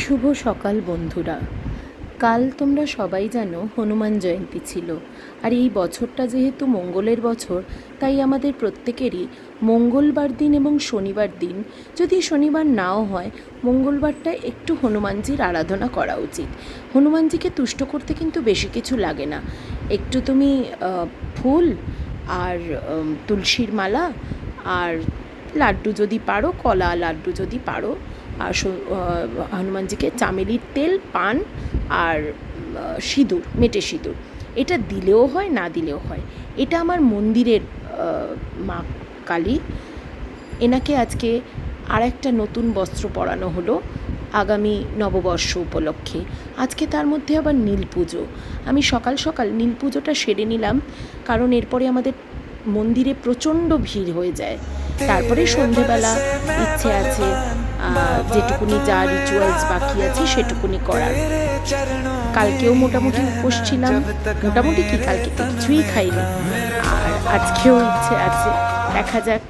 শুভ সকাল বন্ধুরা। কাল তোমরা সবাই জানো হনুমান জয়ন্তী ছিল। আর এই বছরটা যেহেতু মঙ্গলের বছর, তাই আমাদের প্রত্যেকেরই মঙ্গলবার দিন এবং শনিবার দিন, যদি শনিবার নাও হয়, মঙ্গলবারটা একটু হনুমানজির আরাধনা করা উচিত। হনুমানজিকে তুষ্ট করতে কিন্তু বেশি কিছু লাগে না। একটু তুমি ফুল আর তুলসীর মালা আর লাড্ডু যদি পারো, কলা লাড্ডু যদি পারো, আর হনুমানজিকে চামেলির তেল, পান আর সিঁদুর, মেটে সিঁদুর, এটা দিলেও হয়, না দিলেও হয়। এটা আমার মন্দিরের মা কালী। এনাকে আজকে আর একটা নতুন বস্ত্র পরানো হলো আগামী নববর্ষ উপলক্ষে। আজকে তার মধ্যে আবার নীল পুজো। আমি সকাল সকাল নীল পুজোটা সেরে নিলাম, কারণ এরপরে আমাদের মন্দিরে প্রচণ্ড ভিড় হয়ে যায়। তারপরে সন্ধেবেলা ইচ্ছে আছে যেটুকুনি যা রিচুয়ালস বাকি আছে সেটুকুনি করার। কালকেও মোটামুটি উপোস ছিলাম, মোটামুটি কি কালকে তো কিছুই খাইনি, আর আজকেও ইচ্ছে আছে, দেখা যাক।